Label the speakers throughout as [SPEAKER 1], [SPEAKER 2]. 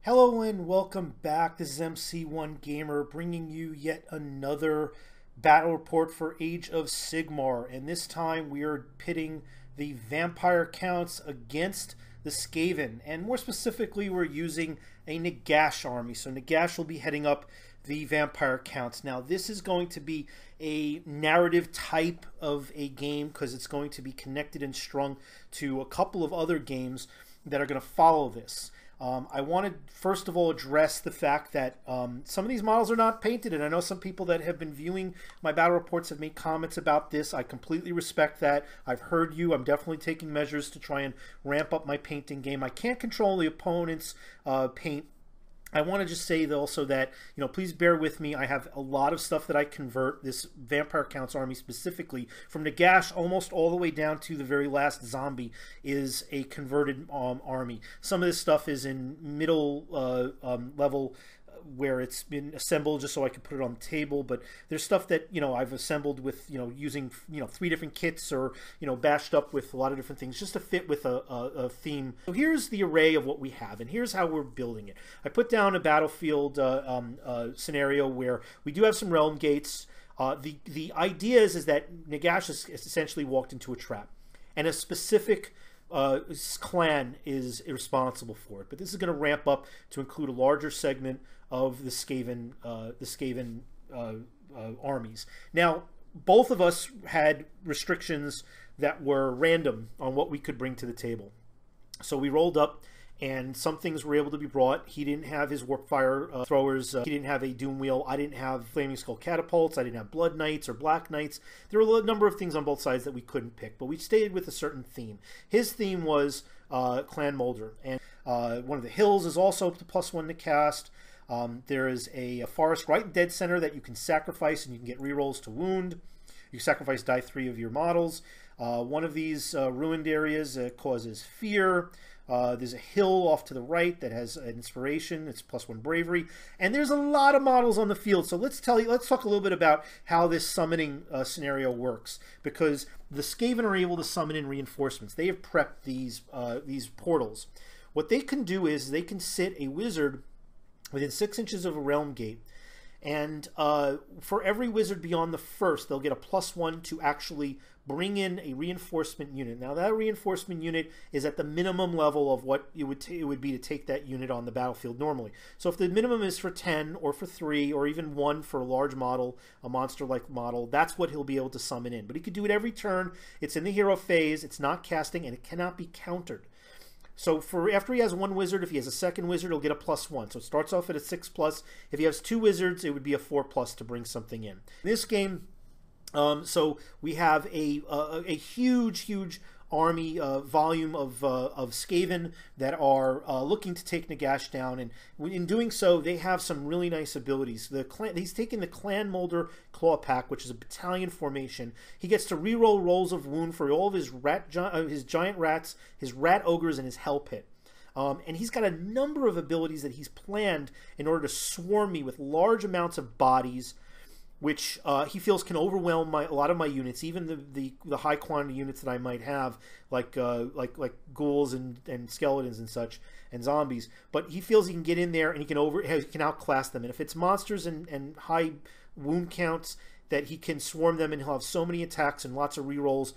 [SPEAKER 1] Hello and welcome back. This is MC1 Gamer bringing you yet another battle report for Age of Sigmar. And this time we are pitting the vampire counts against the Skaven. And more specifically, we're using a Nagash army. So Nagash will be heading up the vampire counts. Now this is going to be a narrative type of a game because it's going to be connected and strung to a couple of other games that are going to follow this. I want to first of all address the fact that some of these models are not painted, and I know some people that have been viewing my battle reports have made comments about this. I completely respect that. I've heard you. I'm definitely taking measures to try and ramp up my painting game. I can't control the opponent's paint. I want to just say also that, please bear with me. I have a lot of stuff that I convert, this Vampire Counts army specifically, from Nagash almost all the way down to the very last zombie is a converted army. Some of this stuff is in middle level where it's been assembled just so I can put it on the table, but there's stuff that I've assembled with using 3 different kits or bashed up with a lot of different things just to fit with a theme. So here's the array of what we have, and here's how we're building it. I put down a battlefield scenario where we do have some realm gates. The idea is that Nagash has essentially walked into a trap, and a specific clan is responsible for it. But this is going to ramp up to include a larger segment of the Skaven armies. Now, both of us had restrictions that were random on what we could bring to the table. So we rolled up, and some things were able to be brought. He didn't have his warp fire throwers. He didn't have a doom wheel. I didn't have flaming skull catapults. I didn't have blood knights or black knights. There were a number of things on both sides that we couldn't pick, but we stayed with a certain theme. His theme was Clan Molder, and one of the hills is also up to +1 to cast. There is a forest right in dead center that you can sacrifice, and you can get rerolls to wound. You sacrifice die 3 of your models. One of these ruined areas causes fear. There's a hill off to the right that has an inspiration. It's +1 bravery, and there's a lot of models on the field. So let's talk a little bit about how this summoning scenario works, because the Skaven are able to summon in reinforcements. They have prepped these portals. What they can do is they can sit a wizard within 6 inches of a realm gate, and for every wizard beyond the first, they'll get a +1 to actually bring in a reinforcement unit. Now, that reinforcement unit is at the minimum level of what it would be to take that unit on the battlefield normally. So if the minimum is for 10 or for 3 or even 1 for a large model, a monster-like model, that's what he'll be able to summon in. But he could do it every turn. It's in the hero phase. It's not casting, and it cannot be countered. So after he has 1 wizard, if he has a second wizard, he'll get a +1. So it starts off at a 6+. If he has 2 wizards, it would be a 4+ to bring something in. In this game, so we have a huge army volume of Skaven that are looking to take Nagash down, and in doing so, they have some really nice abilities. He's taken the Clan Molder Claw Pack, which is a battalion formation. He gets to reroll rolls of wound for all of his giant rats, his rat ogres, and his hell pit. And he's got a number of abilities that he's planned in order to swarm me with large amounts of bodies, which he feels can overwhelm a lot of my units, even the high quantity units that I might have, like ghouls and skeletons and such, and zombies. But he feels he can get in there and he can outclass them. And if it's monsters and high wound counts, that he can swarm them, and he'll have so many attacks and lots of rerolls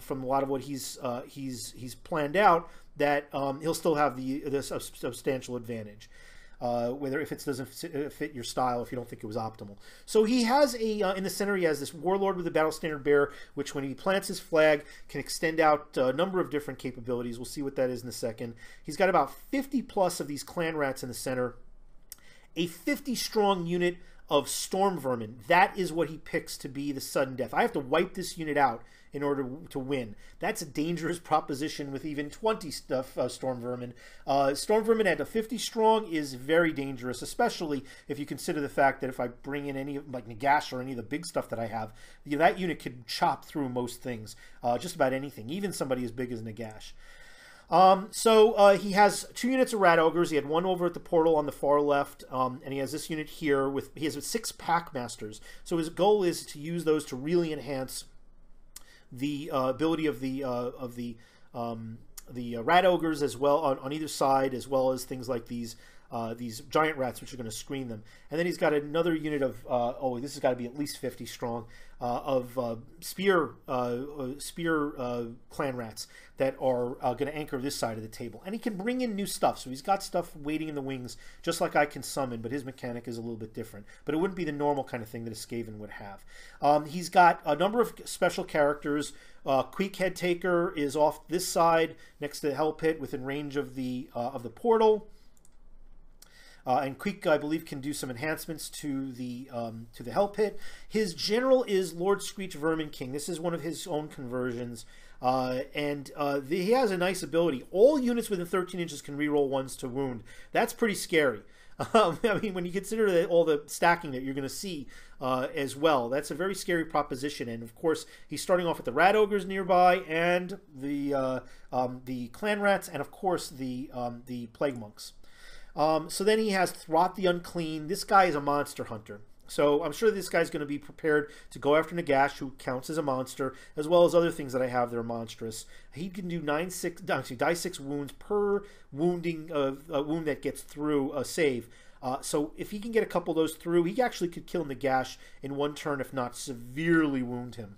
[SPEAKER 1] from a lot of what he's planned out, that he'll still have this substantial advantage. Whether if it doesn't fit your style, if you don't think it was optimal. So he has in the center, he has this warlord with a battle standard bearer, which when he plants his flag can extend out a number of different capabilities. We'll see what that is in a second. He's got about 50+ of these clan rats in the center. A 50-strong unit of storm vermin. That is what he picks to be the sudden death. I have to wipe this unit out in order to win. That's a dangerous proposition with even 20 storm vermin. Storm vermin at a 50 strong is very dangerous, especially if you consider the fact that if I bring in any like Nagash or any of the big stuff that I have, that unit could chop through most things, just about anything, even somebody as big as Nagash. So he has 2 units of rat ogres. He had 1 over at the portal on the far left, and he has this unit here he has 6 pack masters. So his goal is to use those to really enhance the ability of the rat ogres as well on either side, as well as things like these giant rats, which are going to screen them. And then he's got another unit of this has got to be at least 50 strong of spear clan rats that are going to anchor this side of the table. And he can bring in new stuff, so he's got stuff waiting in the wings, just like I can summon, but his mechanic is a little bit different. But it wouldn't be the normal kind of thing that a Skaven would have. He's got a number of special characters. Queek Head Taker is off this side next to the Hell Pit, within range of the portal. And Queek, I believe, can do some enhancements to the Hell Pit. His general is Lord Screech Vermin King. This is one of his own conversions. He has a nice ability. All units within 13 inches can reroll 1s to wound. That's pretty scary. I mean, when you consider all the stacking that you're going to see as well, that's a very scary proposition. And of course, he's starting off with the rat ogres nearby, and the clan rats, and of course the plague monks. So then he has Throt the Unclean. This guy is a monster hunter. So I'm sure this guy's going to be prepared to go after Nagash, who counts as a monster, as well as other things that I have that are monstrous. He can do die 6 wounds per wounding a wound that gets through a save. So if he can get a couple of those through, he actually could kill Nagash in one turn, if not severely wound him.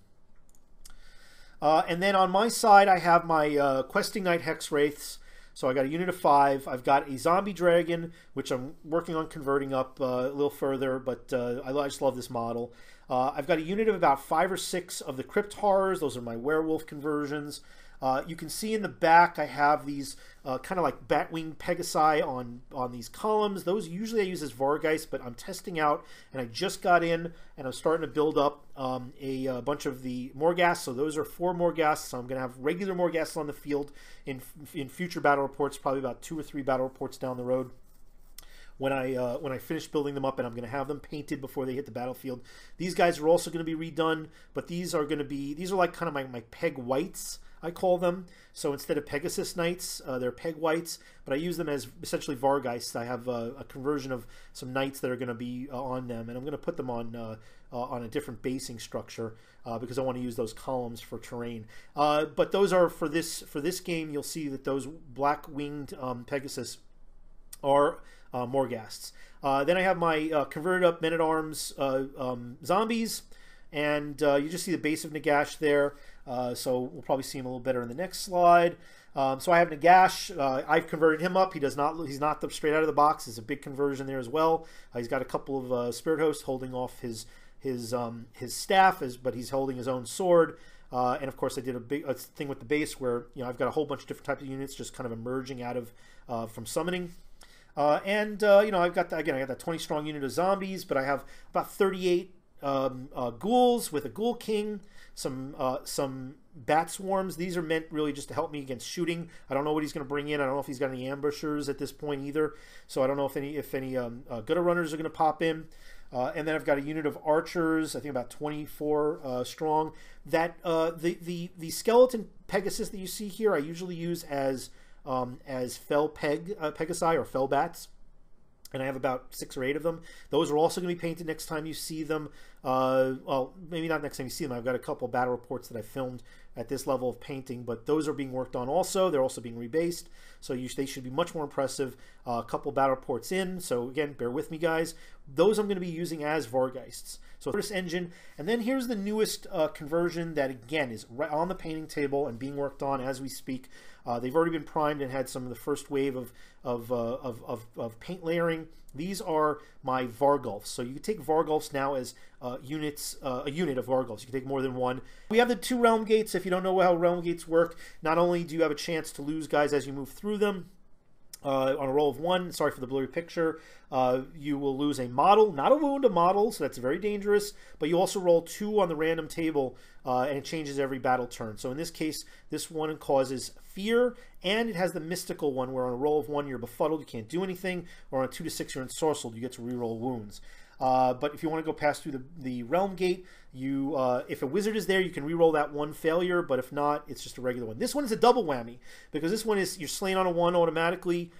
[SPEAKER 1] And then on my side, I have my Questing Knight Hex Wraiths. So I got a unit of 5. I've got a zombie dragon, which I'm working on converting up a little further, but I just love this model. I've got a unit of about 5 or 6 of the Crypt Horrors. Those are my werewolf conversions. You can see in the back I have these kind of like Batwing Pegasi on these columns. Those usually I use as Vargeist, but I'm testing out, and I just got in, and I'm starting to build up a bunch of the Morghasts. So those are 4 Morghasts. So I'm going to have regular Morghasts on the field in future battle reports, probably about 2 or 3 battle reports down the road. When I finish building them up, and I'm going to have them painted before they hit the battlefield. These guys are also going to be redone, but these are like kind of my Peg Whites, I call them. So instead of Pegasus Knights, they're Peg Whites, but I use them as essentially Vargeists. I have a conversion of some Knights that are going to be on them, and I'm going to put them on a different basing structure because I want to use those columns for terrain. But those are for this game. You'll see that those black-winged Pegasus are Morghasts. Then I have my converted up Men-at-Arms zombies, and you just see the base of Nagash there. So we'll probably see him a little better in the next slide. So I have Nagash. I've converted him up. He's not straight out of the box. It's a big conversion there as well. He's got a couple of Spirit Hosts holding off his staff, but he's holding his own sword. And of course, I did a thing with the base where I've got a whole bunch of different types of units just kind of emerging out of from summoning. I've got I got that 20 strong unit of zombies, but I have about 38 ghouls with a Ghoul King, some bat swarms. These are meant really just to help me against shooting. I don't know what he's going to bring in. I don't know if he's got any ambushers at this point either. So I don't know if any gutter runners are going to pop in. And then I've got a unit of archers, I think about 24 strong. That the skeleton Pegasus that you see here, I usually use as fell Pegasi or fell bats. And I have about 6 or 8 of them. Those are also going to be painted next time you see them. Well, maybe not next time you see them. I've got a couple battle reports that I filmed at this level of painting, but those are being worked on also. They're also being rebased, so they should be much more impressive. A couple battle reports in, so again, bear with me, guys. Those I'm going to be using as Vargeists. So first engine, and then here's the newest conversion that again is right on the painting table and being worked on as we speak. They've already been primed and had some of the first wave of paint layering. These are my Vargulfs. So you can take Vargulfs now as units, a unit of Vargulfs. You can take more than one. We have the 2 Realm Gates. If you don't know how Realm Gates work, not only do you have a chance to lose guys as you move through them, on a roll of 1, sorry for the blurry picture, you will lose a model, not a wound, a model, so that's very dangerous, but you also roll 2 on the random table, and it changes every battle turn. So in this case, this one causes fear, and it has the mystical one where on a roll of 1 you're befuddled, you can't do anything, or on a 2 to 6 you're ensorcelled, you get to reroll wounds. But if you want to go past through the Realm Gate, if a wizard is there, you can reroll that 1 failure, but if not, it's just a regular one. This one is a double whammy, because this one is you're slain on a 1 automatically.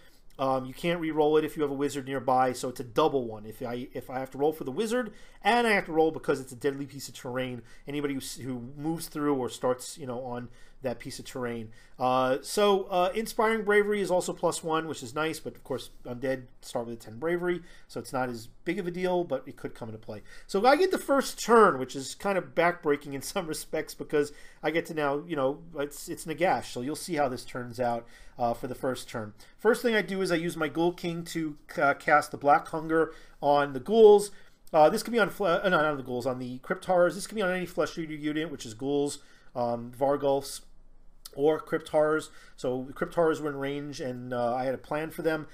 [SPEAKER 1] You can't re-roll it if you have a wizard nearby, so it's a double one. If I have to roll for the wizard, and I have to roll because it's a deadly piece of terrain, anybody who moves through or starts on that piece of terrain. Inspiring Bravery is also +1, which is nice, but of course Undead start with a 10 Bravery, so it's not as big of a deal, but it could come into play. So I get the first turn, which is kind of backbreaking in some respects, because I get to now, you know, it's Nagash, so you'll see how this turns out for the first turn. First thing I do is I use my Ghoul King to cast the Black Hunger on the ghouls. This can be on, not on the ghouls, on the Crypt Horrors. This can be on any Flesh Eater unit, which is ghouls, Vargulfs, or Crypt Horrors. So the Crypt Horrors were in range, and I had a plan for them.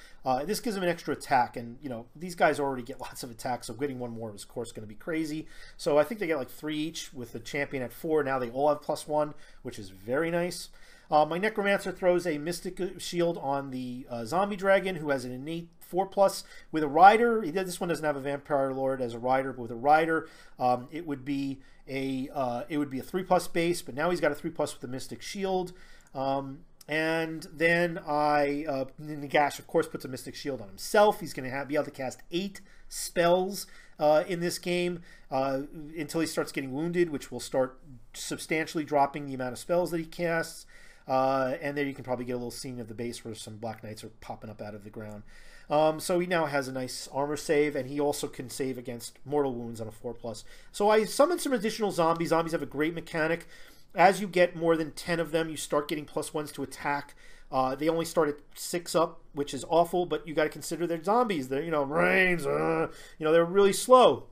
[SPEAKER 1] This gives them an extra attack, and you know, these guys already get lots of attacks, so getting one more is of course going to be crazy. So I think they get like 3 each, with the champion at 4. Now they all have +1, which is very nice. My Necromancer throws a Mystic Shield on the Zombie Dragon, who has an innate 4+ with a rider. This one doesn't have a Vampire Lord as a rider, but with a rider, it would be a 3+ base. But now he's got a 3+ with the Mystic Shield. And then Nagash, of course, puts a Mystic Shield on himself. He's going to be able to cast 8 spells in this game until he starts getting wounded, which will start substantially dropping the amount of spells that he casts. And there you can probably get a little scene of the base where some Black Knights are popping up out of the ground. So he now has a nice armor save, and he also can save against mortal wounds on a 4+. So I summoned some additional zombies. Zombies have a great mechanic. As you get more than 10 of them, you start getting +1s to attack. They only start at 6 up, which is awful, but you got to consider they're zombies. They're, you know, brains, you know, they're really slow.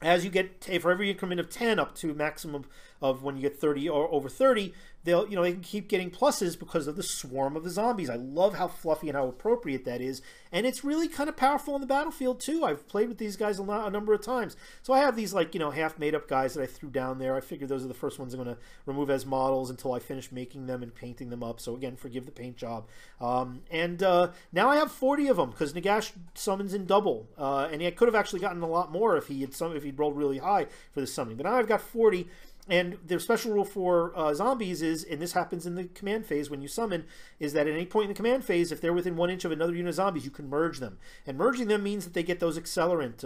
[SPEAKER 1] As you get, for every increment of 10 up to a maximum of when you get 30 or over 30, they can keep getting pluses because of the swarm of the zombies. I love how fluffy and how appropriate that is, and it's really kind of powerful on the battlefield too. I've played with these guys a number of times. So I have these, like, you know, half made up guys that I threw down there. I figured those are the first ones I'm going to remove as models until I finish making them and painting them up. So again, forgive the paint job. Now I have 40 of them because Nagash summons in double, and I could have actually gotten a lot more if he'd rolled really high for this summoning. But now I've got 40. And the special rule for zombies is, and this happens in the command phase when you summon, is that at any point in the command phase, if they're within 1 inch of another unit of zombies, you can merge them. And merging them means that they get those accelerant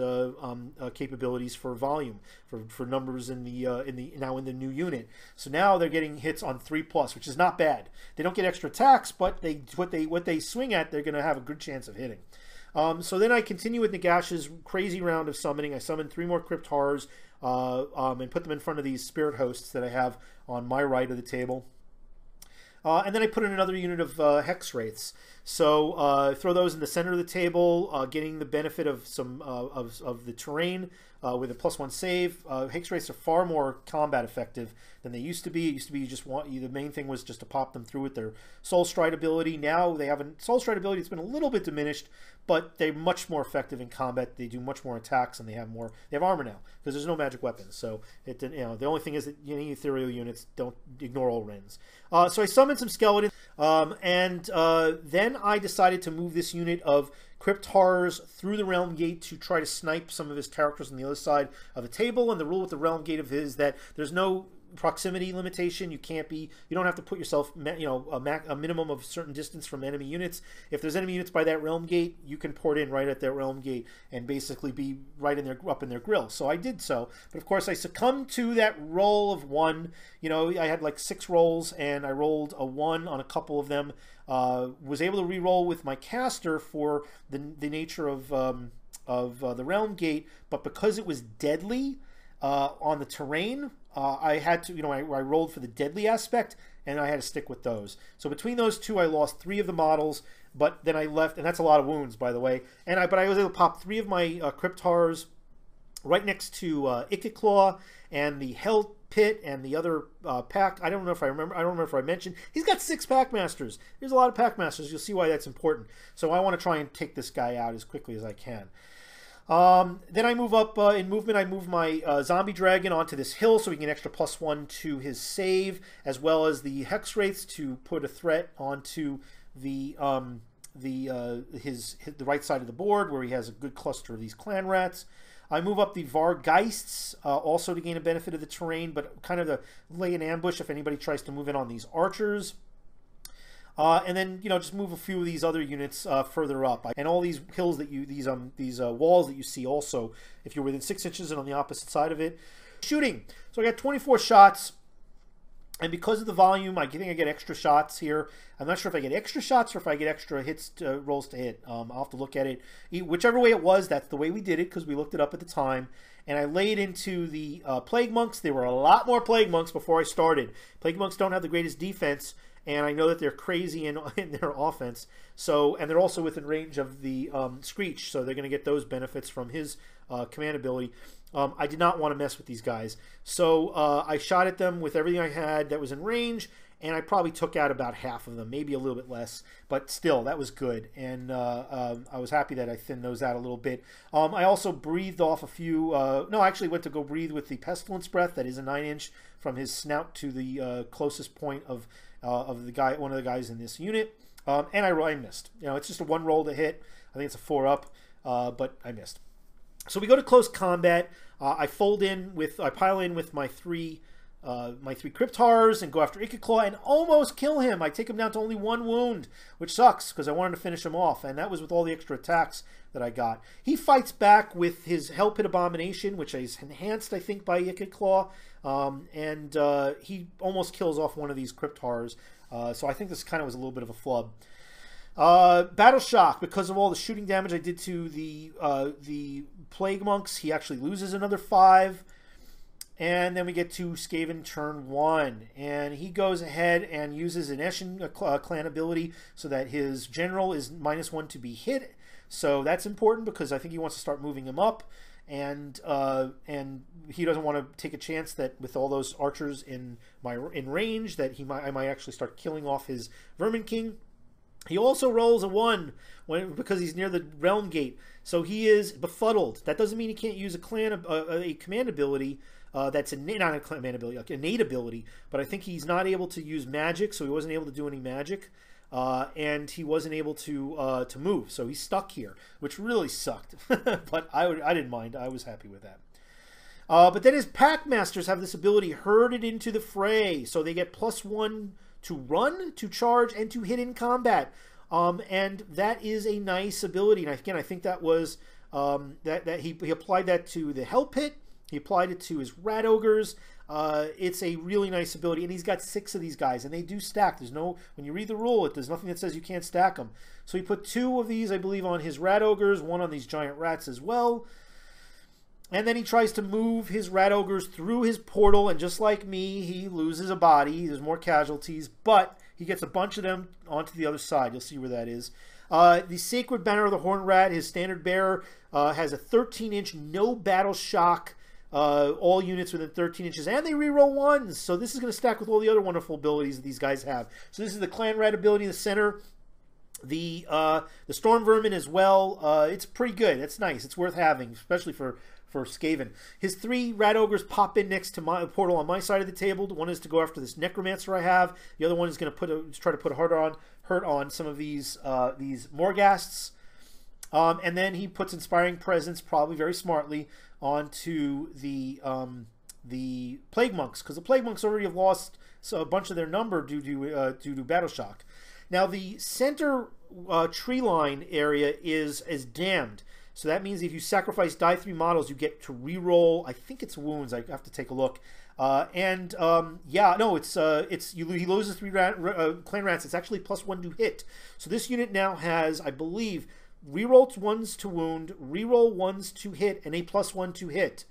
[SPEAKER 1] capabilities for volume, for numbers in the new unit. So now they're getting hits on 3+, which is not bad. They don't get extra attacks, but what they swing at, they're going to have a good chance of hitting. So then I continue with Nagash's crazy round of summoning. I summon 3 more Crypt Horrors and put them in front of these Spirit Hosts that I have on my right of the table. And then I put in another unit of Hex Wraiths. So throw those in the center of the table, getting the benefit of some of the terrain with a +1 save. Hex Wraiths are far more combat effective than they used to be. It used to be the main thing was just to pop them through with their Soul Stride ability. Now they have a Soul Stride ability that's been a little bit diminished, but they're much more effective in combat. They do much more attacks, and they have armor now because there's no magic weapons. So the only thing is that any ethereal units don't ignore all Rens. So I summoned some skeletons, and then I decided to move this unit of Crypt Horrors through the Realm Gate to try to snipe some of his characters on the other side of the table. And the rule with the Realm Gate is that there's no proximity limitation. You don't have to put yourself, a minimum of a certain distance from enemy units. If there's enemy units by that Realm Gate, you can port in right at that Realm Gate and basically be right up in their grill. So I did so, but of course I succumbed to that roll of 1. I had like 6 rolls, and I rolled a 1 on a couple of them. Was able to re-roll with my caster for the nature of the Realm Gate, but because it was deadly on the terrain, I had to, I rolled for the deadly aspect, and I had to stick with those. So between those two, I lost 3 of the models, but then I left, and that's a lot of wounds, by the way. But I was able to pop 3 of my Crypt Horrors right next to Ikiclaw and the Hell Pit and the other pack. I don't remember if I mentioned he's got 6 Packmasters. There's a lot of Packmasters. You'll see why that's important. So I want to try and take this guy out as quickly as I can. Then I move up in movement. I move my Zombie Dragon onto this hill so he can get extra +1 to his save, as well as the Hex Wraiths to put a threat onto the right side of the board where he has a good cluster of these clan rats. I move up the Vargeists also to gain a benefit of the terrain, but kind of to lay an ambush if anybody tries to move in on these archers. And then just move a few of these other units further up, and all these hills that these walls that you see also, if you're within 6 inches and on the opposite side of it, shooting. So I got 24 shots. And because of the volume, I think I get extra shots here. I'm not sure if I get extra shots or if I get extra hits, rolls to hit. I'll have to look at it. Whichever way it was, that's the way we did it because we looked it up at the time. And I laid into the Plague Monks. There were a lot more Plague Monks before I started. Plague Monks don't have the greatest defense, and I know that they're crazy in their offense. So, and they're also within range of the Screech, so they're going to get those benefits from his command ability. I did not want to mess with these guys. So I shot at them with everything I had that was in range, and I probably took out about half of them, maybe a little bit less, but still, that was good. And I was happy that I thinned those out a little bit. I also breathed off a few, no, I actually went to go breathe with the Pestilence Breath. That is a 9-inch from his snout to the closest point of the guy, one of the guys in this unit. And I missed. You know, it's just a 1 roll to hit. I think it's a 4-up, but I missed. So we go to close combat. I pile in with my three Cryptars and go after Ikiclaw and almost kill him. I take him down to only 1 wound, which sucks because I wanted to finish him off, and that was with all the extra attacks that I got. He fights back with his Hell Pit Abomination, which is enhanced, I think, by Ikiclaw, and he almost kills off one of these Cryptars. So I think this kind of was a little bit of a flub. Battle Shock, because of all the shooting damage I did to the Plague Monks, he actually loses another 5. And then we get to Skaven turn 1. And he goes ahead and uses an Eshin clan ability so that his general is -1 to be hit. So that's important because I think he wants to start moving him up. And he doesn't want to take a chance that with all those archers in range that I might actually start killing off his Vermin King. He also rolls a 1 because he's near the Realm Gate, so he is befuddled. That doesn't mean he can't use a command ability. That's not a command ability, like an innate ability. But I think he's not able to use magic, so he wasn't able to do any magic, and he wasn't able to move. So he's stuck here, which really sucked. But I didn't mind. I was happy with that. But then his Packmasters have this ability, herded into the fray, so they get +1 to run, to charge, and to hit in combat. And that is a nice ability. And again, I think that was that he applied that to the Hell Pit. He applied it to his Rat Ogres. It's a really nice ability, and he's got 6 of these guys, and they do stack. There's no, when you read the rule, there's nothing that says you can't stack them. So he put 2 of these, I believe, on his Rat Ogres, 1 on these giant rats as well. And then he tries to move his Rat Ogres through his portal, and just like me, he loses a body. There's more casualties, but he gets a bunch of them onto the other side. You'll see where that is. The Sacred Banner of the Horned Rat, his standard bearer, has a 13-inch no battle shock. All units within 13 inches, and they reroll 1s. So this is going to stack with all the other wonderful abilities that these guys have. So this is the Clan Rat ability in the center. The Storm Vermin as well. It's pretty good. It's nice. It's worth having, especially for Skaven. His 3 Rat Ogres pop in next to my portal on my side of the table. One is to go after this Necromancer I have. The other one is going to try to put a hurt on some of these Morghasts. And then he puts Inspiring Presence, probably very smartly, onto the Plague Monks, because the Plague Monks already have lost a bunch of their number due to Battle Shock. Now the center tree line area is damned. So that means if you sacrifice die 3 models, you get to re-roll. I think it's wounds. I have to take a look. Yeah, no, he loses 3 clan rats. It's actually +1 to hit. So this unit now has, I believe, reroll 1s to wound, reroll 1s to hit, and a +1 to hit.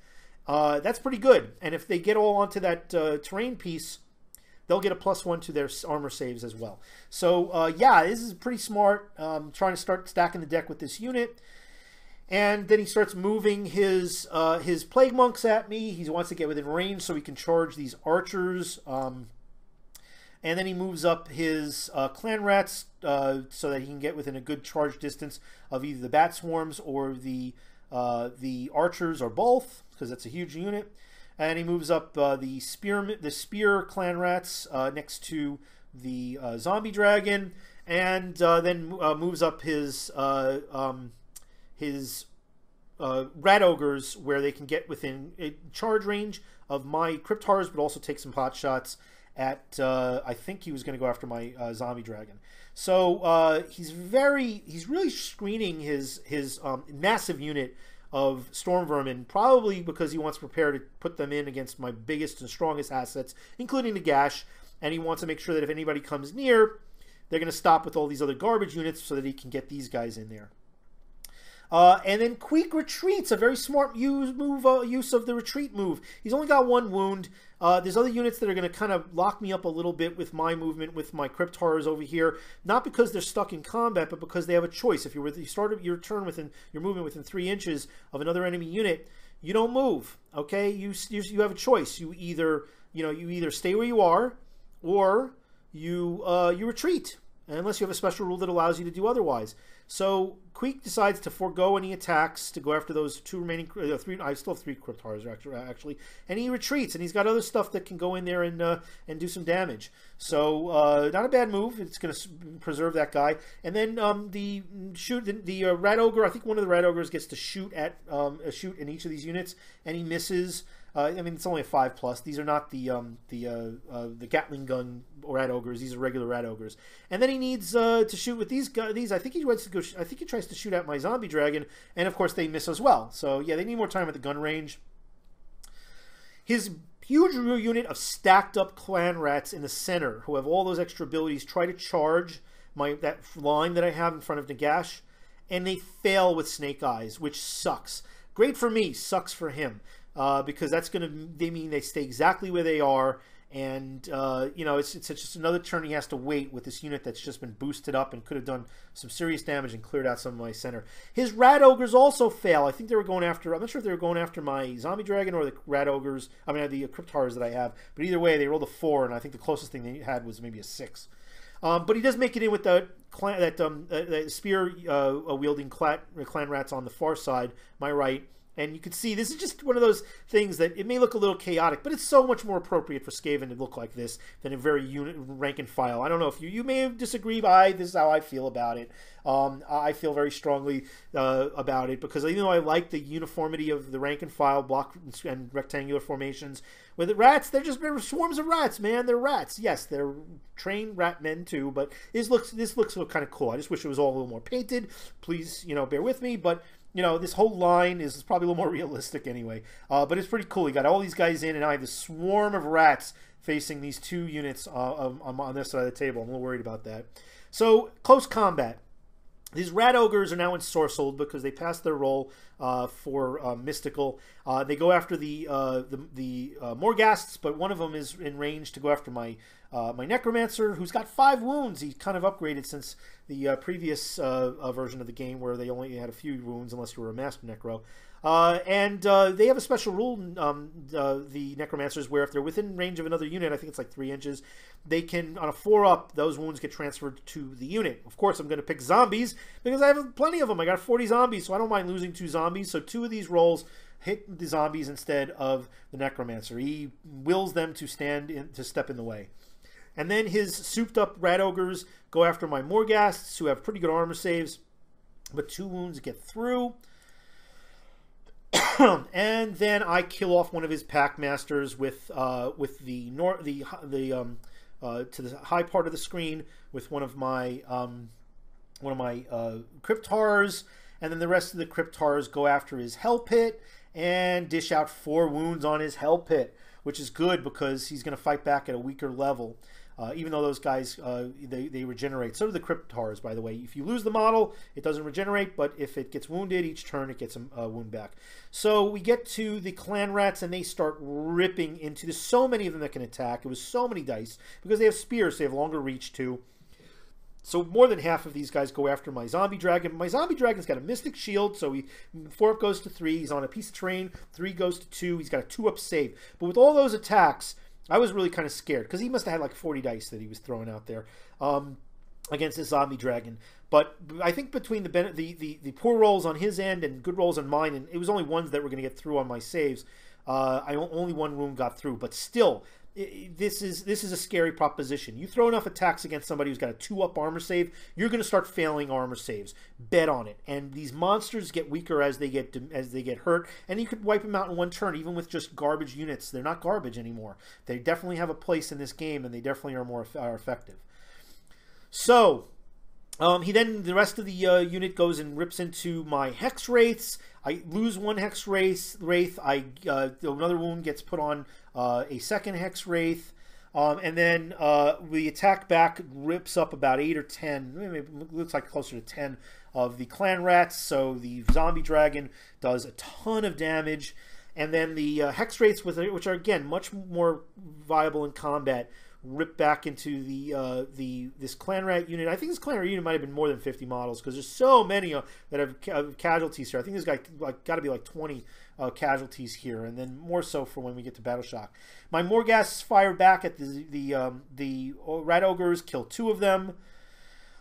[SPEAKER 1] That's pretty good. And if they get all onto that terrain piece, they'll get a +1 to their armor saves as well. So yeah, this is pretty smart. Trying to start stacking the deck with this unit. And then he starts moving his Plague Monks at me. He wants to get within range so he can charge these archers. And then he moves up his Clan Rats so that he can get within a good charge distance of either the Bat Swarms or the archers, or both, because that's a huge unit. And he moves up the Spear Clan Rats next to the Zombie Dragon, and then moves up his Rat Ogres, where they can get within a charge range of my Cryptars, but also take some pot shots at, I think he was going to go after my Zombie Dragon. So he's really screening his massive unit of Storm Vermin, probably because he wants to prepare to put them in against my biggest and strongest assets, including Nagash, and he wants to make sure that if anybody comes near, they're going to stop with all these other garbage units so that he can get these guys in there. And then Queek retreats, a very smart use of the retreat move. He's only got 1 wound. There's other units that are going to kind of lock me up a little bit with my movement, with my Crypt Horrors over here. Not because they're stuck in combat, but because they have a choice. If you start your turn within your movement within 3 inches of another enemy unit, you don't move. Okay, you have a choice. You either stay where you are, or you retreat, unless you have a special rule that allows you to do otherwise. So Queek decides to forego any attacks to go after those 2 remaining 3. I still have 3 Crypt Horrors actually, and he retreats, and he's got other stuff that can go in there and do some damage. So not a bad move. It's going to preserve that guy. And then the Rat Ogre. I think one of the Rat Ogres gets to shoot at shoot in each of these units, and he misses. I mean, it's only a 5+. These are not the Gatling gun Rat Ogres. These are regular Rat Ogres. And then he needs to shoot with these guys. I think he tries to go. I think he tries to shoot at my Zombie Dragon, and of course they miss as well. So yeah, they need more time at the gun range. His huge unit of stacked up clan rats in the center, who have all those extra abilities, try to charge that line that I have in front of Nagash, and they fail with Snake Eyes, which sucks. Great for me, sucks for him. Because they mean they stay exactly where they are, and it's just another turn he has to wait with this unit that's just been boosted up and could have done some serious damage and cleared out some of my center. His Rat Ogres also fail. I think they were going after. I'm not sure if they were going after my Zombie Dragon or the Rat Ogres. I mean, the Crypt Horrors that I have. But either way, they rolled a 4, and I think the closest thing they had was maybe a 6. But he does make it in with that spear wielding clan rats on the far side, my right. And you can see this is just one of those things that it may look a little chaotic, but it's so much more appropriate for Skaven to look like this than a very rank and file. I don't know if you may disagree, but this is how I feel about it. I feel very strongly about it because even though I like the uniformity of the rank and file block and rectangular formations, with the rats, they're just swarms of rats, man. They're rats. Yes, they're trained rat men too, but this looks kind of cool. I just wish it was all a little more painted. Please, bear with me, but this whole line is probably a little more realistic anyway. But it's pretty cool. You got all these guys in, and I have this swarm of rats facing these 2 units on this side of the table. I'm a little worried about that. So, close combat. These Rat Ogres are now ensorcelled because they passed their roll for Mystical. They go after the Morghasts, but one of them is in range to go after my Necromancer, who's got 5 wounds. He's kind of upgraded since the previous version of the game, where they only had a few wounds unless you were a Master Necro. And they have a special rule, the Necromancers, where if they're within range of another unit, I think it's like 3 inches, they can, on a 4-up, those wounds get transferred to the unit. Of course, I'm going to pick zombies, because I have plenty of them. I got 40 zombies, so I don't mind losing 2 zombies. So 2 of these rolls hit the zombies instead of the Necromancer. He wills them to step in the way. And then his souped-up Rat Ogres go after my Morghasts, who have pretty good armor saves, but 2 wounds get through. And then I kill off one of his Packmasters with to the high part of the screen with one of my Crypt Horrors, and then the rest of the Crypt Horrors go after his Hell Pit and dish out 4 wounds on his Hell Pit, which is good because he's going to fight back at a weaker level. Even though those guys, they regenerate. So do the Crypt Horrors, by the way. If you lose the model, it doesn't regenerate, but if it gets wounded each turn, it gets a wound back. So we get to the Clan Rats, and they start ripping into... There's so many of them that can attack. It was so many dice, because they have spears, so they have longer reach, too. So more than half of these guys go after my Zombie Dragon. My Zombie Dragon's got a Mystic Shield, so 4-up goes to 3. He's on a piece of terrain. 3 goes to 2. He's got a 2-up save. But with all those attacks... I was really kind of scared because he must have had like 40 dice that he was throwing out there against this Zombie Dragon. But I think between the poor rolls on his end and good rolls on mine, and it was only ones that were going to get through on my saves. Only 1 wound got through, but still, this is a scary proposition. You throw enough attacks against somebody who's got a 2-up armor save, you're going to start failing armor saves. Bet on it. And these monsters get weaker as they get hurt, and you could wipe them out in 1 turn, even with just garbage units. They're not garbage anymore. They definitely have a place in this game, and they definitely are more effective. So The rest of the unit goes and rips into my Hex Wraiths. I lose one Hex Wraith. Another wound gets put on a second Hex Wraith. And then the attack back rips up about 8 or 10, maybe it looks like closer to 10 of the clan rats. So the zombie dragon does a ton of damage. And then the Hex Wraiths, which are again much more viable in combat, rip back into this clan rat unit. I think this clan rat unit might have been more than 50 models because there's so many that have casualties here. I think there's got to be like 20 casualties here, and then more so for when we get to Battle Shock. My Morghast fire back at the rat ogres, kill 2 of them.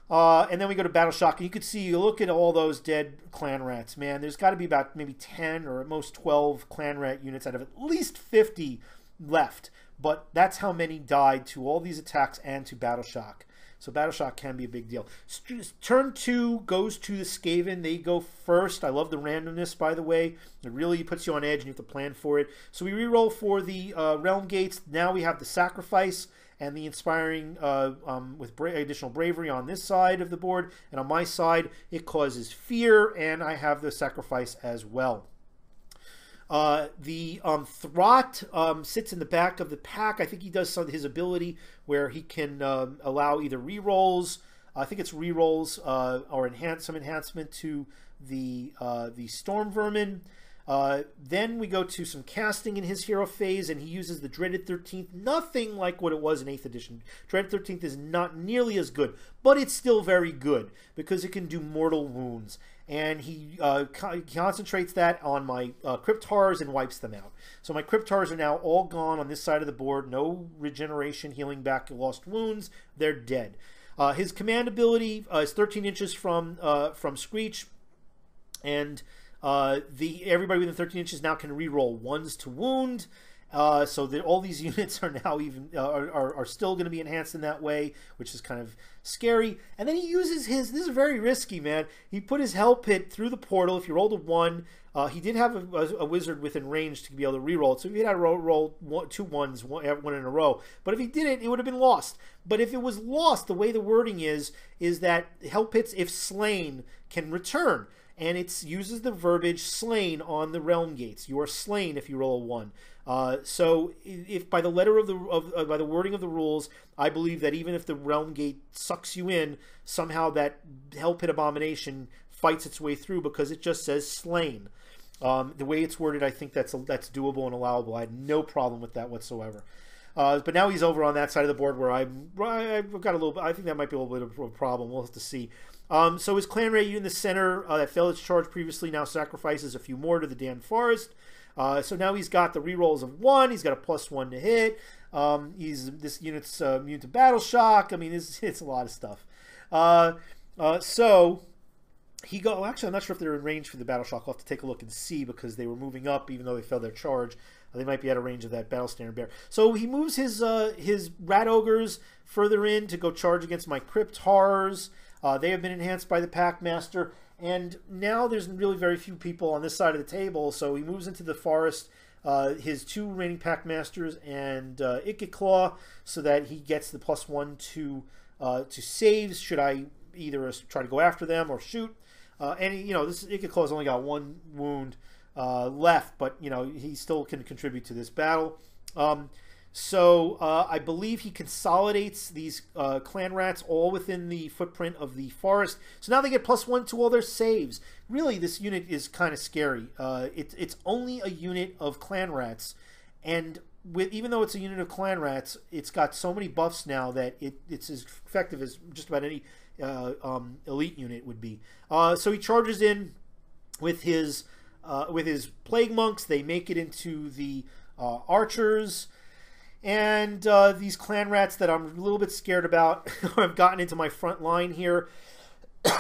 [SPEAKER 1] And then we go to Battle Shock, and you could see, you look at all those dead clan rats, man. There's got to be about maybe 10 or at most 12 clan rat units out of at least 50 left. But that's how many died to all these attacks and to Battle Shock. So Battle Shock can be a big deal. Turn 2 goes to the Skaven. They go first. I love the randomness, by the way. It really puts you on edge and you have to plan for it. So we reroll for the Realm Gates. Now we have the Sacrifice and the Inspiring with additional Bravery on this side of the board. And on my side, it causes Fear, and I have the Sacrifice as well. The Throt sits in the back of the pack. I think he does some of his ability where he can allow either rerolls, I think it's rerolls, or some enhancement to the Storm Vermin. Then we go to some casting in his hero phase, and he uses the Dreaded 13th. Nothing like what it was in 8th edition. Dreaded 13th is not nearly as good, but it's still very good because it can do mortal wounds. And he concentrates that on my Crypt Horrors and wipes them out. So my Crypt Horrors are now all gone on this side of the board. No regeneration, healing back lost wounds. They're dead. His command ability is 13 inches from Screech, and everybody within 13 inches now can reroll 1s to wound. So all these units are now are still going to be enhanced in that way, which is kind of scary. And then he uses this is very risky, man. He put his Hell Pit through the portal. If you rolled a 1, he did have a wizard within range to be able to reroll it. So if he had to roll 2 1s, one in a row. But if he did it, it would have been lost. But if it was lost, the way the wording is that Hell Pits, if slain, can return. And it uses the verbiage slain on the Realm Gates. You are slain if you roll a 1. So if by the letter by the wording of the rules, I believe that even if the Realm Gate sucks you in, somehow that Hell Pit Abomination fights its way through because it just says slain. The way it's worded, I think that's doable and allowable. I had no problem with that whatsoever. But now he's over on that side of the board where I've got a little. I think that might be a little bit of a problem. We'll have to see. So his clan raid in the center that failed its charge previously now sacrifices a few more to the damned forest. So now he's got the rerolls of 1. He's got a +1 to hit. This unit's immune to battle shock. I mean, it's a lot of stuff. So he actually, I'm not sure if they're in range for the battle shock. I'll have to take a look and see because they were moving up even though they failed their charge. They might be out of range of that battle standard bear. So he moves his rat ogres further in to go charge against my Crypt Horrors. They have been enhanced by the Packmaster. And now there's really very few people on this side of the table, so he moves into the forest, his 2 remaining Packmasters and Ikit so that he gets the +1 to saves should I either try to go after them or shoot. And this Ikit has only got 1 wound left, but he still can contribute to this battle. So I believe he consolidates these clan rats all within the footprint of the forest. So now they get +1 to all their saves. Really, this unit is kind of scary. It's only a unit of clan rats, and even though it's a unit of clan rats, it's got so many buffs now that it's as effective as just about any elite unit would be. So he charges in with his plague monks. They make it into the archers. And these clan rats that I'm a little bit scared about have gotten into my front line here,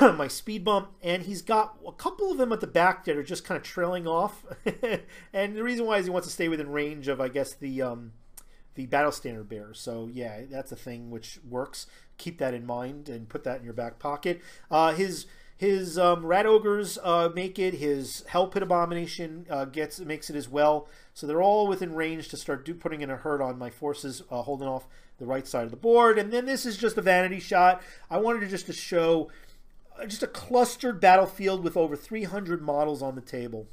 [SPEAKER 1] my speed bump, and he's got a couple of them at the back that are just kind of trailing off. And the reason why is he wants to stay within range of, I guess, the battle standard bearer. So yeah, that's a thing which works. Keep that in mind and put that in your back pocket. His rat ogres make it. His Hell Pit Abomination makes it as well. So they're all within range to start putting in a hurt on my forces holding off the right side of the board. And then this is just a vanity shot. I wanted to show just a clustered battlefield with over 300 models on the table.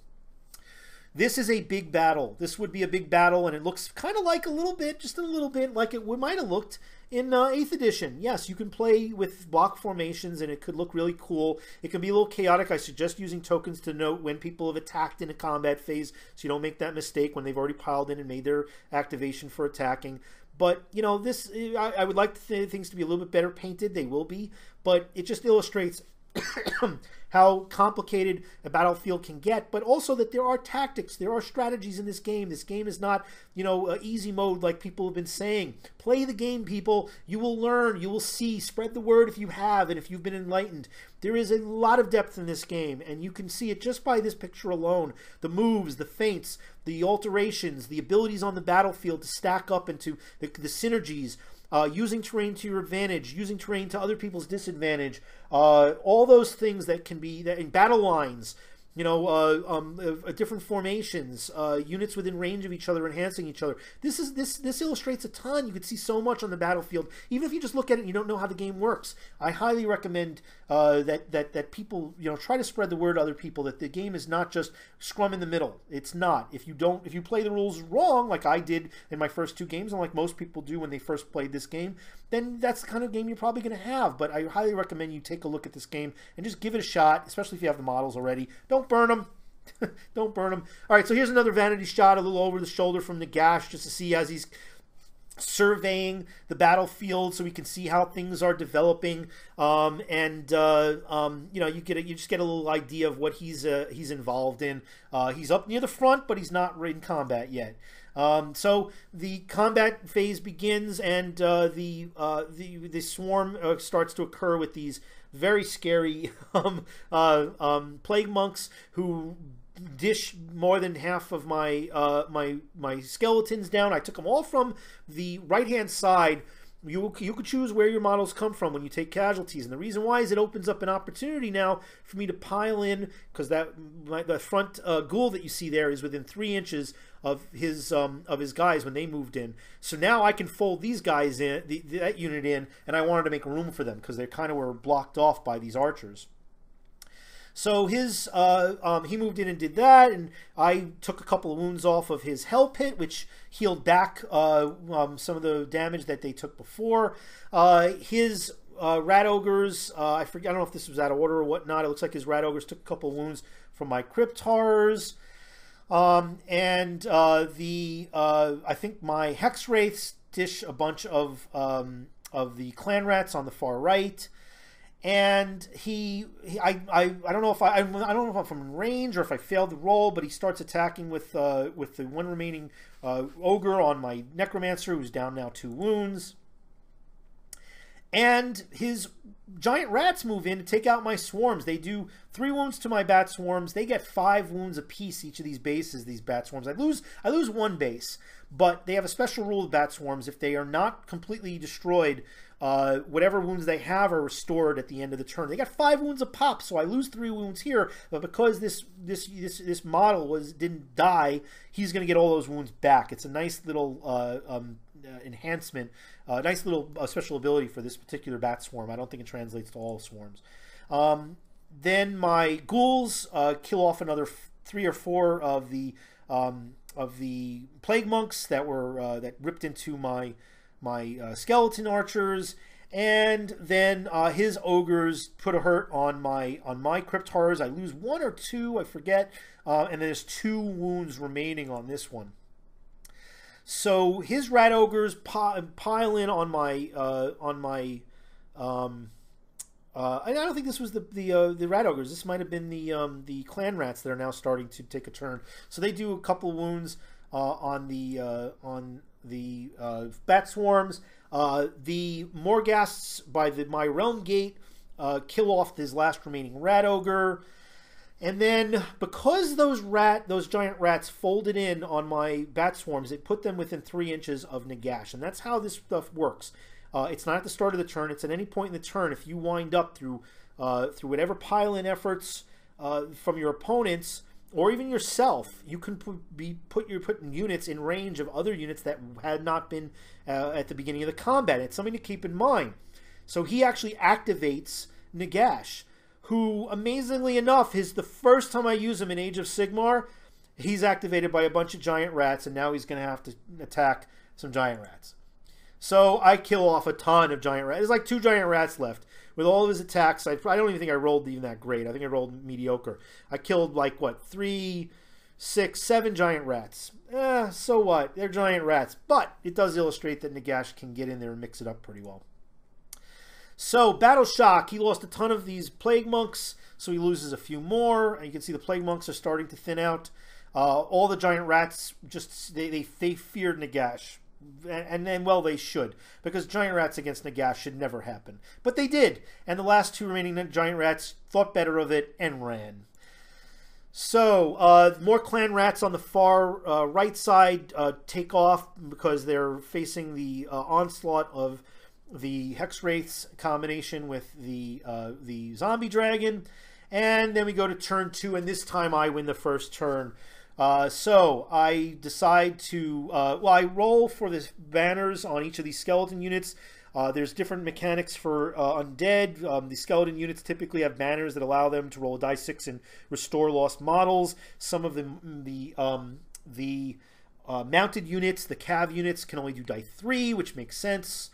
[SPEAKER 1] This is a big battle. This would be a big battle, and it looks kind of like a little bit, just a little bit, like it might have looked in 8th edition. Yes, you can play with block formations, and it could look really cool. It can be a little chaotic. I suggest using tokens to note when people have attacked in a combat phase, so you don't make that mistake when they've already piled in and made their activation for attacking. But, you know, this, I would like things to be a little bit better painted. They will be, but it just illustrates how complicated a battlefield can get, but also that there are tactics, there are strategies in this game. This game is not, you know, easy mode like people have been saying. Play the game, people. You will learn, you will see, spread the word if you have, and if you've been enlightened. There is a lot of depth in this game, and you can see it just by this picture alone. The moves, the feints, the alterations, the abilities on the battlefield to stack up into the synergies, using terrain to your advantage, using terrain to other people's disadvantage, all those things that can be in battle lines, you know, different formations, units within range of each other, enhancing each other. This illustrates a ton. You can see so much on the battlefield. Even if you just look at it and you don't know how the game works, I highly recommend that people, you know, try to spread the word to other people that the game is not just scrum in the middle. It's not. If you play the rules wrong, like I did in my first 2 games, and like most people do when they first played this game, then that's the kind of game you're probably going to have. But I highly recommend you take a look at this game and just give it a shot, especially if you have the models already. Don't burn them. Don't burn them. All right, so here's another vanity shot, a little over the shoulder from Nagash, just to see as he's surveying the battlefield, so we can see how things are developing. You know, you just get a little idea of what he's involved in. He's up near the front, but he's not in combat yet. So the combat phase begins, and the swarm starts to occur with these very scary plague monks who dish more than half of my my skeletons down. I took them all from the right-hand side. You could choose where your models come from when you take casualties, and the reason why is it opens up an opportunity now for me to pile in, because the front ghoul that you see there is within 3 inches of his guys when they moved in. So now I can fold these guys in, that unit in, and I wanted to make room for them because they kind of were blocked off by these archers. So his he moved in and did that, and I took a couple of wounds off of his hell pit, which healed back some of the damage that they took before. His rat ogres, I forget, I don't know if this was out of order or whatnot. It looks like his rat ogres took a couple of wounds from my cryptars. I think my hex wraiths dish a bunch of the clan rats on the far right. And I don't know if I don't know if I'm from range or if I failed the roll, but he starts attacking with the one remaining ogre on my necromancer, who's down now 2 wounds. And his giant rats move in to take out my swarms. They do 3 wounds to my bat swarms. They get 5 wounds apiece, each of these bases, these bat swarms. I lose 1 base, but they have a special rule with bat swarms. If they are not completely destroyed, whatever wounds they have are restored at the end of the turn. They got 5 wounds a pop, so I lose 3 wounds here. But because this model didn't die, he's going to get all those wounds back. It's a nice little enhancement, nice little special ability for this particular bat swarm. I don't think it translates to all swarms. Then my ghouls kill off another 3 or 4 of the plague monks that were that ripped into my skeleton archers, and then his ogres put a hurt on my crypt horrors. I lose 1 or 2, I forget, and there's 2 wounds remaining on this one. So his rat ogres pile in on my and I don't think this was the rat ogres. This might have been the clan rats that are now starting to take a turn. So they do a couple wounds on the bat swarms. The Morghasts by my realm gate kill off his last remaining rat ogre. And then, because those giant rats folded in on my bat swarms, it put them within 3 inches of Nagash. And that's how this stuff works. It's not at the start of the turn. It's at any point in the turn. If you wind up through whatever pile-in efforts from your opponents, or even yourself, you can put units in range of other units that had not been at the beginning of the combat. It's something to keep in mind. So he actually activates Nagash, who, amazingly enough, is the first time I use him in Age of Sigmar, he's activated by a bunch of giant rats, and now he's going to have to attack some giant rats. So I kill off a ton of giant rats. There's like 2 giant rats left. With all of his attacks, I don't even think I rolled even that great. I think I rolled mediocre. I killed like, what, 3, 6, 7 giant rats. So what? They're giant rats. But it does illustrate that Nagash can get in there and mix it up pretty well. So, Battle Shock. He lost a ton of these Plague Monks, so he loses a few more. And you can see the Plague Monks are starting to thin out. All the giant rats, just they feared Nagash. And then, well, they should. Because giant rats against Nagash should never happen. But they did. And the last 2 remaining giant rats thought better of it and ran. So, more clan rats on the far right side take off because they're facing the onslaught of the Hex Wraiths combination with the zombie dragon. And then we go to turn 2, and this time I win the first turn. So I decide to, well, I roll for the banners on each of these skeleton units. There's different mechanics for undead. The skeleton units typically have banners that allow them to roll a die 6 and restore lost models. Some of the mounted units, the cav units, can only do die 3, which makes sense.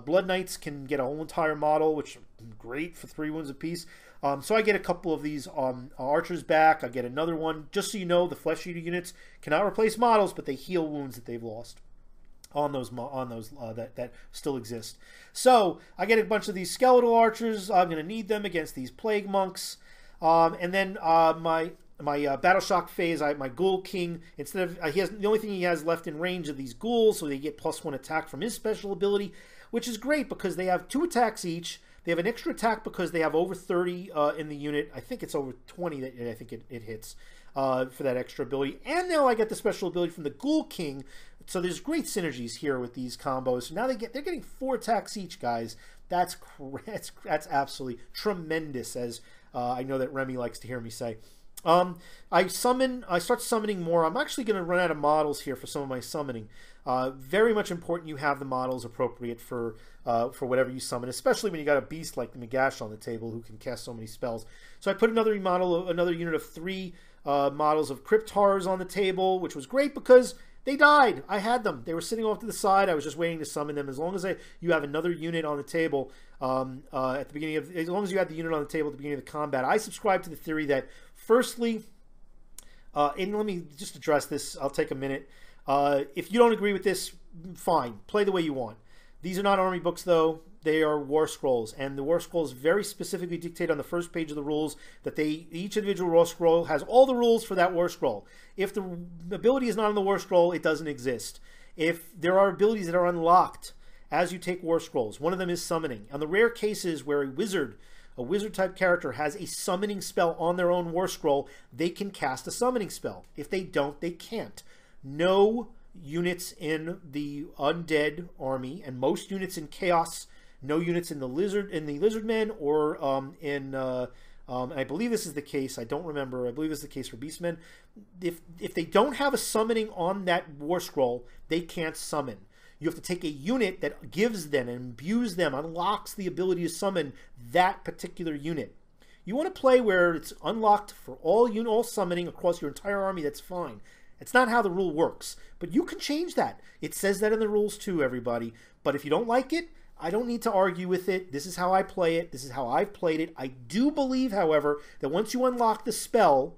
[SPEAKER 1] Blood Knights can get a whole entire model, which is great for 3 wounds apiece. So I get a couple of these archers back. I get another one. Just so you know, the Flesh Eater units cannot replace models, but they heal wounds that they've lost on those that still exist. So I get a bunch of these skeletal archers. I'm going to need them against these plague monks. And then my Battle Shock phase, my Ghoul King, instead of the only thing he has left in range of these ghouls, so they get +1 attack from his special ability, which is great because they have 2 attacks each. They have an extra attack because they have over 30 in the unit. I think it's over 20 that I think it hits for that extra ability. And now I get the special ability from the Ghoul King. So there's great synergies here with these combos. So now they're getting 4 attacks each, guys. That's absolutely tremendous, as I know that Remy likes to hear me say. I start summoning more. I'm actually going to run out of models here for some of my summoning. Very much important you have the models appropriate for whatever you summon, especially when you got a beast like the Nagash on the table who can cast so many spells. So I put another unit of 3 models of Crypt Horrors on the table, which was great because they died. I had them. They were sitting off to the side. I was just waiting to summon them. As long as you have another unit on the table at the beginning of, as long as you had the unit on the table at the beginning of the combat, I subscribe to the theory that firstly, and let me just address this. I'll take a minute. If you don't agree with this, fine. Play the way you want. These are not army books, though. They are war scrolls, and the war scrolls very specifically dictate on the first page of the rules that each individual war scroll has all the rules for that war scroll. If the ability is not on the war scroll, it doesn't exist. If there are abilities that are unlocked as you take war scrolls, one of them is summoning. On the rare cases where a wizard type character has a summoning spell on their own war scroll, they can cast a summoning spell. If they don't, they can't. No units in the undead army, and most units in chaos, no units in the lizardmen, or I believe this is the case. I don't remember. I believe this is the case for beastmen. If they don't have a summoning on that war scroll, they can't summon. You have to take a unit that gives them, imbues them, unlocks the ability to summon that particular unit. You want to play where it's unlocked for all summoning across your entire army. That's fine. It's not how the rule works, but you can change that. It says that in the rules too, everybody. But if you don't like it, I don't need to argue with it. This is how I play it. This is how I've played it. I do believe, however, that once you unlock the spell,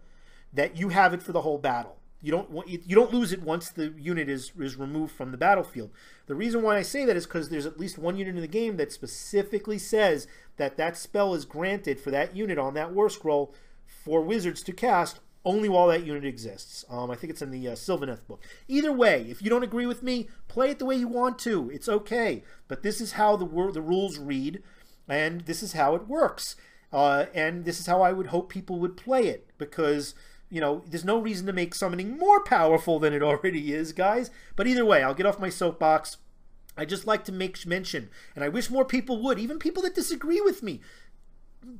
[SPEAKER 1] that you have it for the whole battle. You don't lose it once the unit is removed from the battlefield. The reason why I say that is because there's at least one unit in the game that specifically says that that spell is granted for that unit on that war scroll for wizards to cast only while that unit exists. I think it's in the Sylvaneth book. Either way, if you don't agree with me, play it the way you want to. It's okay. But this is how the rules read, and this is how it works. And this is how I would hope people would play it, because, you know, there's no reason to make summoning more powerful than it already is, guys. But either way, I'll get off my soapbox. I just like to make mention, and I wish more people would, even people that disagree with me.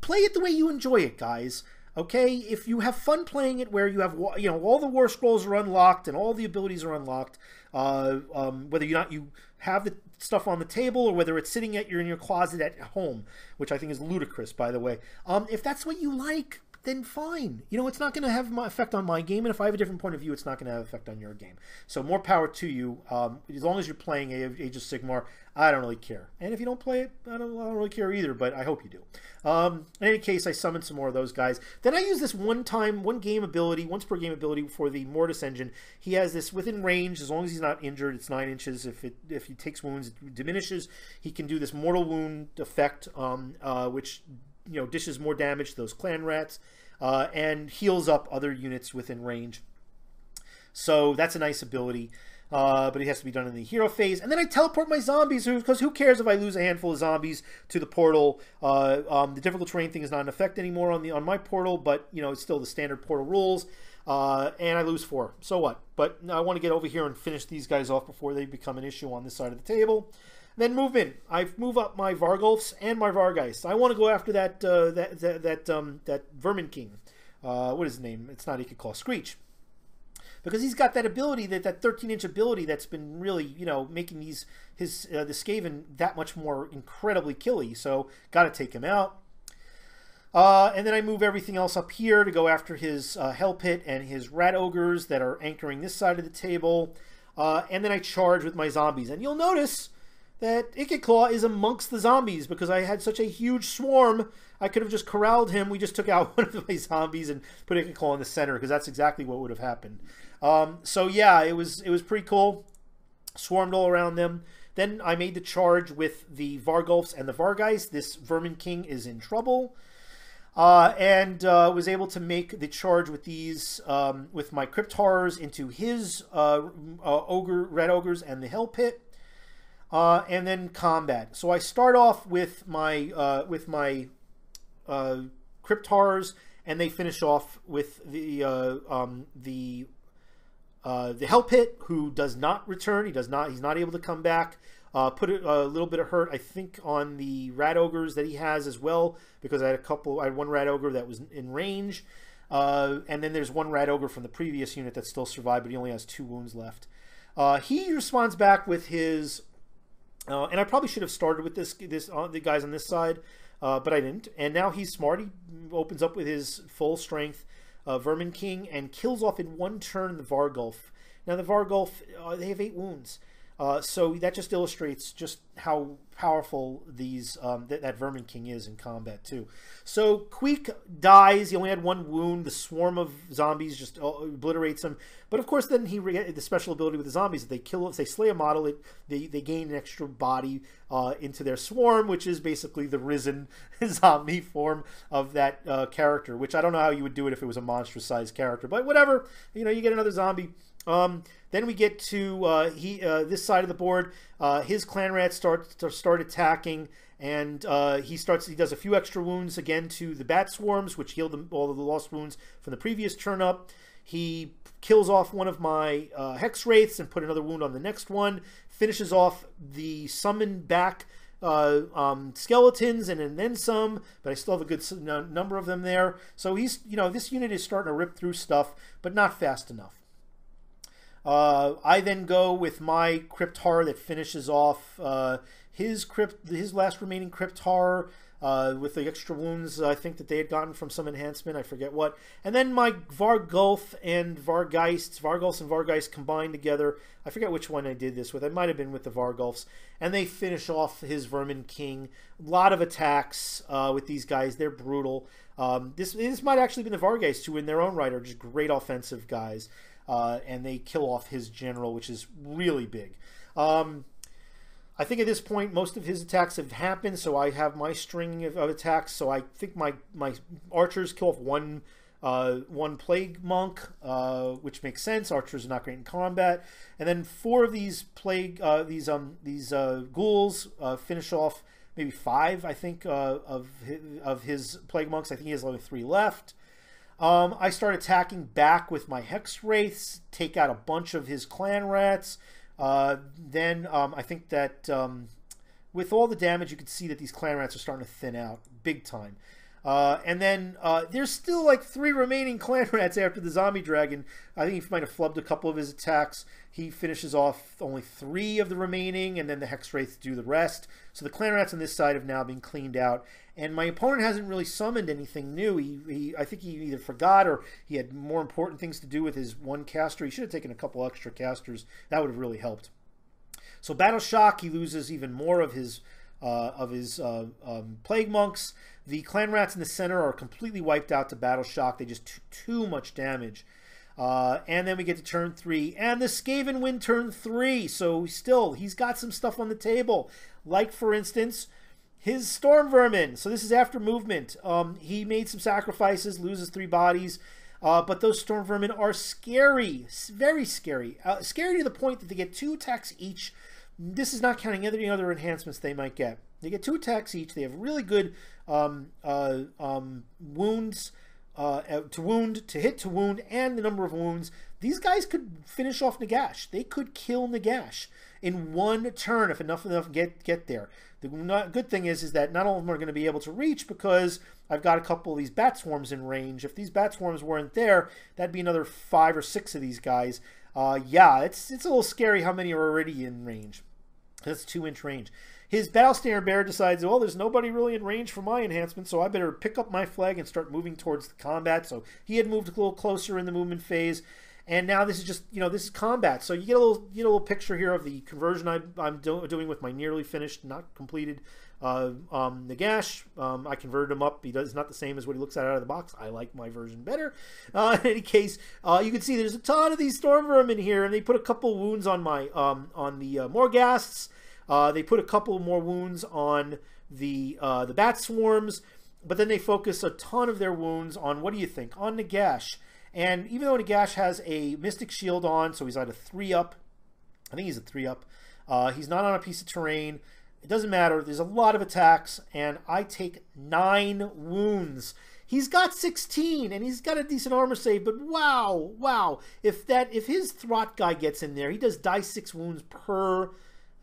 [SPEAKER 1] Play it the way you enjoy it, guys. Okay, if you have fun playing it where you have, all the war scrolls are unlocked and all the abilities are unlocked, whether or not you have the stuff on the table or whether it's sitting in your closet at home, which I think is ludicrous, by the way. If that's what you like, then fine. You know, it's not going to have my effect on my game, and if I have a different point of view, it's not going to have effect on your game. So more power to you. As long as you're playing Age of Sigmar, I don't really care. And if you don't play it, I don't really care either, but I hope you do. In any case, I summoned some more of those guys. Then I use this one game ability, once per game ability for the Mortis engine. He has this within range, as long as he's not injured, it's 9 inches. If he takes wounds, it diminishes. He can do this mortal wound effect, which dishes more damage to those clan rats, and heals up other units within range. So that's a nice ability, but it has to be done in the hero phase. And then I teleport my zombies, because who cares if I lose a handful of zombies to the portal? The difficult terrain thing is not in effect anymore on my portal, but it's still the standard portal rules. And I lose 4. So what? But I want to get over here and finish these guys off before they become an issue on this side of the table. Then move in. I move up my Vargulfs and my Vargeists. I want to go after that Vermin King. What is his name? It's not he could call Screech, because he's got that ability, that 13-inch ability that's been really making the Skaven that much more incredibly killy. So got to take him out. And then I move everything else up here to go after his Hell Pit and his Rat Ogres that are anchoring this side of the table. And then I charge with my zombies, and you'll notice that Ikitclaw is amongst the zombies because I had such a huge swarm. I could have just corralled him. We just took out one of my zombies and put Ikitclaw in the center, because that's exactly what would have happened. So yeah, it was pretty cool. Swarmed all around them. Then I made the charge with the Vargulfs and the Vargeist. This Vermin King is in trouble. And was able to make the charge with these, with my Crypt Horrors into his Red Ogres and the Hell Pit. And then combat. So I start off with my Crypt Horrors, and they finish off with the Hell Pit, who does not return. He's not able to come back. Put a little bit of hurt, I think, on the Rat Ogres that he has as well, because I had one Rat Ogre that was in range, and then there's one Rat Ogre from the previous unit that still survived, but he only has 2 wounds left. He responds back with his. And I probably should have started with the guys on this side, but I didn't. And now he's smart. He opens up with his full strength Vermin King and kills off in 1 turn the Vargulf. Now the Vargulf, they have 8 wounds. So that just illustrates just how powerful that Vermin King is in combat too. So Queek dies. He only had 1 wound. The swarm of zombies just obliterates him. But of course, then the special ability with the zombies, if they slay a model, they gain an extra body into their swarm, which is basically the risen zombie form of that character. Which I don't know how you would do it if it was a monstrous-sized character, but whatever. You get another zombie. Then we get to this side of the board. His clan rats start attacking, and he does a few extra wounds again to the bat swarms, which healed all of the lost wounds from the previous turn up. He kills off one of my hex wraiths and put another wound on the next one. Finishes off the summoned back skeletons and then some, but I still have a good number of them there. So he's this unit is starting to rip through stuff, but not fast enough. I then go with my Crypt Horror that finishes off his last remaining Crypt Horror with the extra wounds I think that they had gotten from some enhancement, I forget what. And then my Vargulf and Vargulfs and Vargeist combined together. I forget which one I did this with. I might have been with the Vargulfs. And they finish off his Vermin King. A lot of attacks with these guys. They're brutal. This might actually be the Vargeist, who in their own right are just great offensive guys. And they kill off his general, which is really big. I think at this point most of his attacks have happened, so I have my string of attacks. So I think my archers kill off one plague monk, which makes sense. Archers are not great in combat, and then 4 of these ghouls finish off maybe 5, I think, of his plague monks. I think he has only 3 left. I start attacking back with my Hex Wraiths, take out a bunch of his clan rats. Then I think that with all the damage, you can see that these clan rats are starting to thin out big time. And then there's still like 3 remaining clan rats after the zombie dragon. I think he might have flubbed a couple of his attacks. He finishes off only 3 of the remaining, and then the Hex Wraiths do the rest. So the clan rats on this side have now been cleaned out. And my opponent hasn't really summoned anything new. I think he either forgot or he had more important things to do with his 1 caster. He should have taken a couple extra casters. That would have really helped. So Battle Shock, he loses even more of his Plague Monks. The clan rats in the center are completely wiped out to Battle Shock. They just too much damage. And then we get to turn 3, and the Skaven win turn 3. So still, he's got some stuff on the table, like for instance his Storm Vermin. So this is after movement. He made some sacrifices, loses 3 bodies, but those Storm Vermin are scary, very scary, scary to the point that they get 2 attacks each. This is not counting any other enhancements they might get. They get 2 attacks each. They have really good wounds. To wound, to hit, to wound, and the number of wounds. These guys could finish off Nagash. They could kill Nagash in 1 turn if enough get there. The good thing is that not all of them are going to be able to reach because I've got a couple of these bat swarms in range. If these bat swarms weren't there, that'd be another 5 or 6 of these guys. Yeah, it's a little scary how many are already in range. That's 2-inch range. His Battle Standard Bearer decides, well, there's nobody really in range for my enhancement, so I better pick up my flag and start moving towards the combat. So he had moved a little closer in the movement phase, and now this is just, this is combat. So you get a little picture here of the conversion I'm doing with my nearly finished, not completed Nagash. I converted him up. He's not the same as what he looks at out of the box. I like my version better. In any case, you can see there's a ton of these Storm Vermin here, and they put a couple wounds on my on the Morghasts. They put a couple more wounds on the Bat Swarms, but then they focus a ton of their wounds on, what do you think, on Nagash. And even though Nagash has a Mystic Shield on, so he's at a 3-up, I think he's a 3-up, he's not on a piece of terrain. It doesn't matter. There's a lot of attacks, and I take 9 wounds. He's got 16, and he's got a decent armor save, but wow. If his Throt guy gets in there, he does die 6 wounds per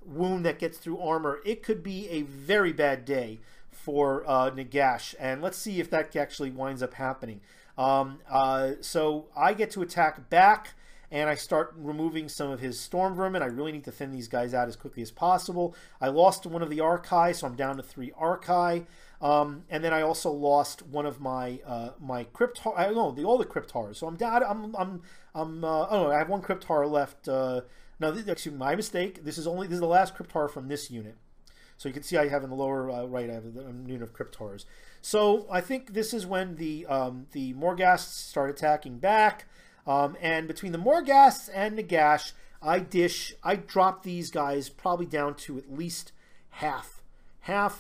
[SPEAKER 1] wound that gets through armor. It could be a very bad day for Nagash, and let's see if that actually winds up happening. So I get to attack back, and I start removing some of his Storm Vermin. I really need to thin these guys out as quickly as possible. I lost one of the Archai, so I'm down to 3 Archai. And then I also lost one of my my Cryptar. I don't know, all the Cryptars. So I'm down. oh no, I have 1 Cryptar left. No, actually, my mistake. This is the last Cryptar from this unit. So you can see I have in the lower right, I have a unit of Cryptars. So I think this is when the Morghasts start attacking back. And between the Morghasts and Nagash, I drop these guys probably down to at least half,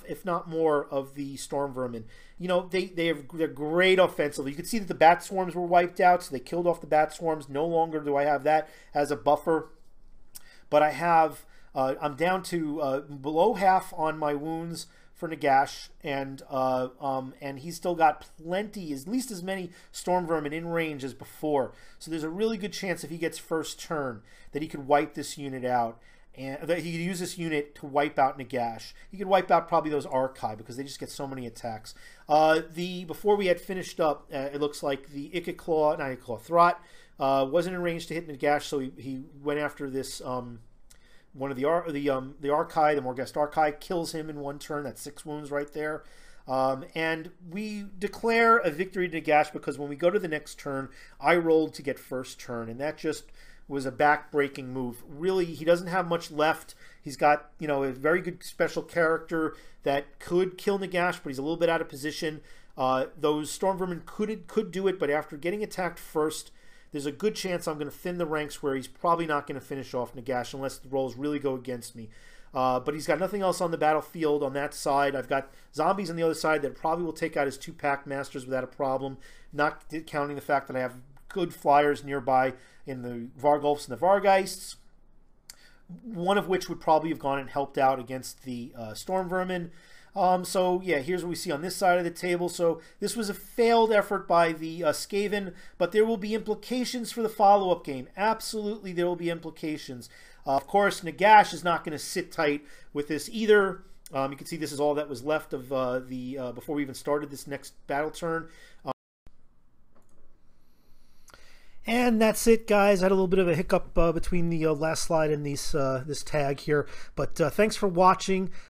[SPEAKER 1] if not more, of the Storm Vermin. They're great offensively. You can see that the Bat Swarms were wiped out, so they killed off the Bat Swarms. No longer do I have that as a buffer. But I have, I'm down to below half on my wounds for Nagash, and he's still got plenty, at least as many Storm Vermin in range as before. So there's a really good chance if he gets first turn that he could wipe this unit out, and that he could use this unit to wipe out Nagash. He could wipe out probably those Archai because they just get so many attacks. Before we had finished up, it looks like the Throt wasn't in range to hit Nagash, so he went after this one of the Archai, the Morghast Archai, kills him in 1 turn. That's 6 wounds right there. And we declare a victory to Nagash because when we go to the next turn, I rolled to get first turn, and that just was a back-breaking move. Really, he doesn't have much left. He's got, a very good special character that could kill Nagash, but he's a little bit out of position. Those Storm Vermin could do it, but after getting attacked first, there's a good chance I'm going to thin the ranks where he's probably not going to finish off Nagash unless the rolls really go against me. But he's got nothing else on the battlefield on that side. I've got zombies on the other side that probably will take out his 2 Pack Masters without a problem, not counting the fact that I have good flyers nearby in the Vargulfs and the Vargeists, one of which would probably have gone and helped out against the Storm Vermin. So yeah, here's what we see on this side of the table. So this was a failed effort by the Skaven, but there will be implications for the follow-up game. Absolutely, there will be implications. Of course, Nagash is not going to sit tight with this either. You can see this is all that was left of before we even started this next battle turn. And that's it, guys. I had a little bit of a hiccup between the last slide and this tag here. But thanks for watching.